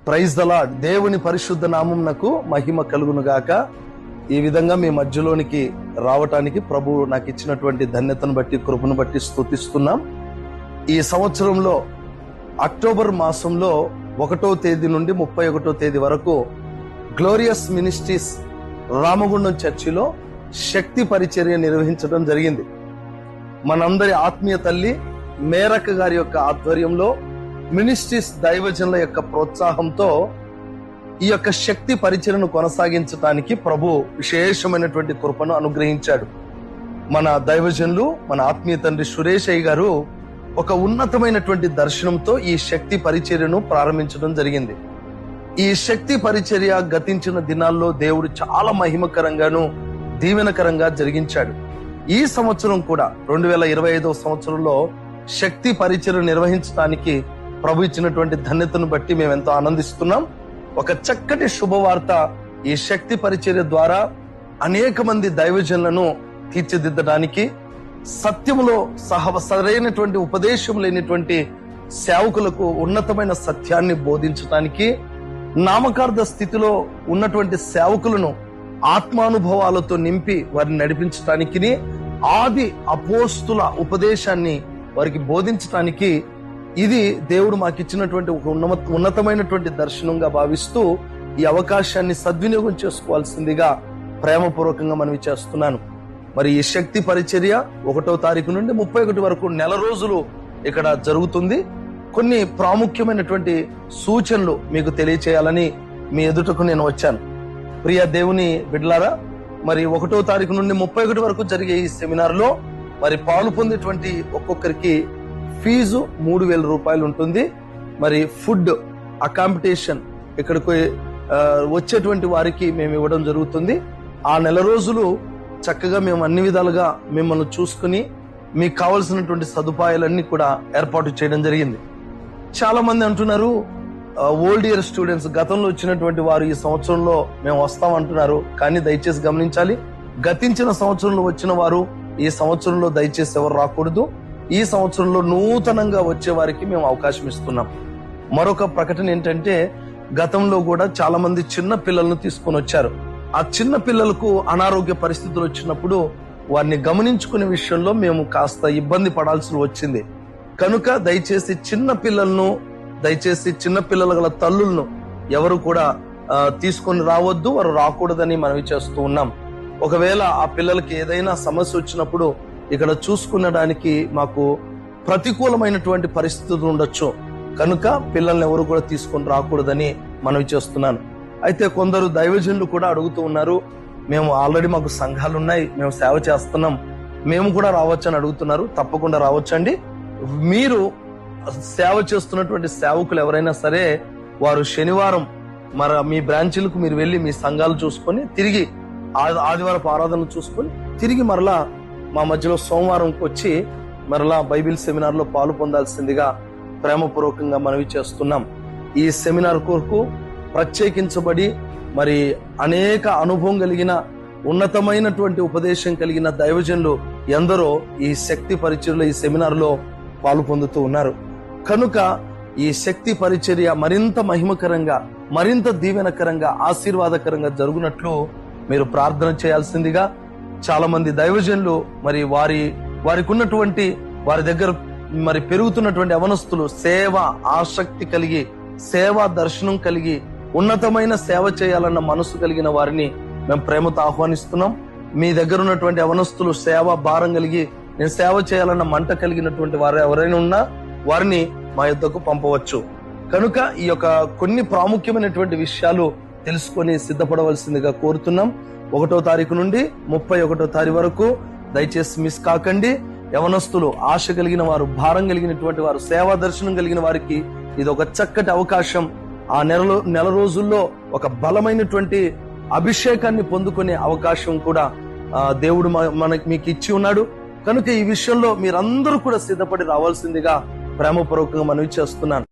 Praise the lord. దేవుని పరిశుద్ధ నామమునకు మహిమ కలుగును గాక. ఈ విధంగా మీ మధ్యలోనికి రావటానికి ప్రభువు నాకు ఇచ్చినటువంటి ధన్యతను బట్టి, కృపను బట్టి స్తుతిస్తున్నాం. ఈ సంవత్సరంలో అక్టోబర్ మాసంలో 1వ తేదీ నుండి 31వ తేదీ వరకు గ్లోరియస్ మినిస్ట్రీస్ రామగుండం చర్చిలో శక్తి పరిచర్య నిర్వహించడం జరిగింది. మనందరి ఆత్మీయ తల్లి మేరక్క గారి యొక్క ఆధ్వర్యంలో, మినిస్ట్రీస్ దైవజనుల యొక్క ప్రోత్సాహంతో ఈ యొక్క శక్తి పరిచర్యను కొనసాగించడానికి ప్రభు విశేషమైనటువంటి కృపను అనుగ్రహించాడు. మన దైవజనులు, మన ఆత్మీయ తండ్రి సురేష్ అయ్య గారు ఒక ఉన్నతమైనటువంటి దర్శనంతో ఈ శక్తి పరిచర్యను ప్రారంభించడం జరిగింది. ఈ శక్తి పరిచర్య గతించిన దినాల్లో దేవుడు చాలా మహిమకరంగాను దీవెనకరంగా జరిగించాడు. ఈ సంవత్సరం కూడా 2025వ సంవత్సరంలో శక్తి పరిచర్య నిర్వహించడానికి ప్రభు ఇచ్చినటువంటి ధన్యతను బట్టి మేము ఎంతో ఆనందిస్తున్నాం. ఒక చక్కటి శుభవార్త, ఈ శక్తి పరిచర్య ద్వారా అనేక మంది దైవజనులను తీర్చిదిద్దడానికి, సత్యములో సరైనటువంటి ఉపదేశం లేనిటువంటి సేవకులకు ఉన్నతమైన సత్యాన్ని బోధించడానికి, నామకార్థ స్థితిలో ఉన్నటువంటి సేవకులను ఆత్మానుభవాలతో నింపి వారిని నడిపించటానికి, ఆది అపోస్తుల ఉపదేశాన్ని వారికి బోధించటానికి ఇది దేవుడు మాకు ఇచ్చినటువంటి ఒక ఉన్నతమైనటువంటి దర్శనంగా భావిస్తూ ఈ అవకాశాన్ని సద్వినియోగం చేసుకోవాల్సిందిగా ప్రేమపూర్వకంగా మనవి చేస్తున్నాను. మరి ఈ శక్తి పరిచర్య 1వ తారీఖు నుండి 31 వరకు నెల రోజులు ఇక్కడ జరుగుతుంది. కొన్ని ప్రాముఖ్యమైనటువంటి సూచనలు మీకు తెలియచేయాలని మీ ఎదుటకు నేను వచ్చాను. ప్రియ దేవుని బిడ్డలారా, మరి 1వ తారీఖు నుండి 31 వరకు జరిగే ఈ సెమినార్ లో మరి పాలు పొందేటువంటి ఒక్కొక్కరికి ఫీజు 3,000 రూపాయలు ఉంటుంది. మరి ఫుడ్, అకామిడేషన్ ఇక్కడికి వచ్చేటువంటి వారికి మేము ఇవ్వడం జరుగుతుంది. ఆ నెల రోజులు చక్కగా మేము అన్ని విధాలుగా మిమ్మల్ని చూసుకుని మీకు కావలసినటువంటి సదుపాయాలన్నీ కూడా ఏర్పాటు చేయడం జరిగింది. చాలా మంది అంటున్నారు, ఓల్డ్ ఇయర్ స్టూడెంట్స్, గతంలో వచ్చినటువంటి వారు ఈ సంవత్సరంలో మేము వస్తాం అంటున్నారు. కానీ దయచేసి గమనించాలి, గతించిన సంవత్సరంలో వచ్చిన వారు ఈ సంవత్సరంలో దయచేసి ఎవరు రాకూడదు. ఈ సంవత్సరంలో నూతనంగా వచ్చే వారికి మేము అవకాశం ఇస్తున్నాం. మరొక ప్రకటన ఏంటంటే, గతంలో కూడా చాలా మంది చిన్న పిల్లలను తీసుకొని వచ్చారు. ఆ చిన్న పిల్లలకు అనారోగ్య పరిస్థితులు వచ్చినప్పుడు వారిని గమనించుకునే విషయంలో మేము కాస్త ఇబ్బంది పడాల్సి వచ్చింది. కనుక దయచేసి చిన్న పిల్లల గల తల్లులను ఎవరు కూడా తీసుకొని రావద్దు, వారు రాకూడదని మనవి చేస్తూ ఉన్నాం. ఒకవేళ ఆ పిల్లలకి ఏదైనా సమస్య వచ్చినప్పుడు ఇక్కడ చూసుకునడానికి మాకు ప్రతికూలమైనటువంటి పరిస్థితులు ఉండొచ్చు. కనుక పిల్లల్ని ఎవరు కూడా తీసుకొని రాకూడదని మనవి చేస్తున్నాను. అయితే కొందరు దైవజనులు కూడా అడుగుతూ ఉన్నారు, మేము ఆల్రెడీ మాకు సంఘాలు ఉన్నాయి, మేము సేవ చేస్తున్నాం, మేము కూడా రావచ్చని అడుగుతున్నారు. తప్పకుండా రావచ్చండి. మీరు సేవ చేస్తున్నటువంటి సేవకులు ఎవరైనా సరే, వారు శనివారం మీ బ్రాంచీలకు మీరు వెళ్ళి మీ సంఘాలు చూసుకొని తిరిగి ఆదివారపు ఆరాధన చూసుకొని తిరిగి మరలా మా మధ్యలో సోమవారంకి వచ్చి మరలా బైబిల్ సెమినార్ లో పాలు పొందాల్సిందిగా ప్రేమపూర్వకంగా మనవి చేస్తున్నాం. ఈ సెమినార్ కొరకు ప్రత్యేకించబడి మరి అనేక అనుభవం కలిగిన, ఉన్నతమైనటువంటి ఉపదేశం కలిగిన దైవజనులు ఎందరో ఈ శక్తి పరిచర్యలో, ఈ సెమినార్ లో పాలు పొందుతూ ఉన్నారు. కనుక ఈ శక్తి పరిచర్య మరింత మహిమకరంగా, మరింత దీవెనకరంగా, ఆశీర్వాదకరంగా జరుగునట్లు మీరు ప్రార్థన చేయాల్సిందిగా, చాలా మంది దైవజనులు మరి వారికి ఉన్నటువంటి, వారి దగ్గర మరి పెరుగుతున్నటువంటి అవనస్తులు సేవ ఆసక్తి కలిగి, సేవా దర్శనం కలిగి, ఉన్నతమైన సేవ చేయాలన్న మనసు కలిగిన వారిని మేము ప్రేమతో ఆహ్వానిస్తున్నాం. మీ దగ్గర ఉన్నటువంటి అవనస్తులు సేవ భారం కలిగి, నేను సేవ చేయాలన్న మంట కలిగినటువంటి వారు ఎవరైనా ఉన్నా వారిని మా యొద్దకు పంపవచ్చు. కనుక ఈ యొక్క కొన్ని ప్రాముఖ్యమైనటువంటి విషయాలు తెలుసుకొని సిద్ధపడవలసిందిగా కోరుతున్నాం. 1వ తారీఖు నుండి 31వ తారీఖు వరకు దయచేసి మిస్ కాకండి. యవనస్తులు, ఆశ కలిగిన వారు, భారం కలిగినటువంటి వారు, సేవా దర్శనం కలిగిన వారికి ఇది ఒక చక్కటి అవకాశం. ఆ నెల రోజుల్లో ఒక బలమైనటువంటి అభిషేకాన్ని పొందుకునే అవకాశం కూడా దేవుడు మీకు ఇచ్చి ఉన్నాడు. కనుక ఈ విషయంలో మీరందరూ కూడా సిద్ధపడి రావాల్సిందిగా ప్రేమపూర్వకంగా మనవి చేస్తున్నాను.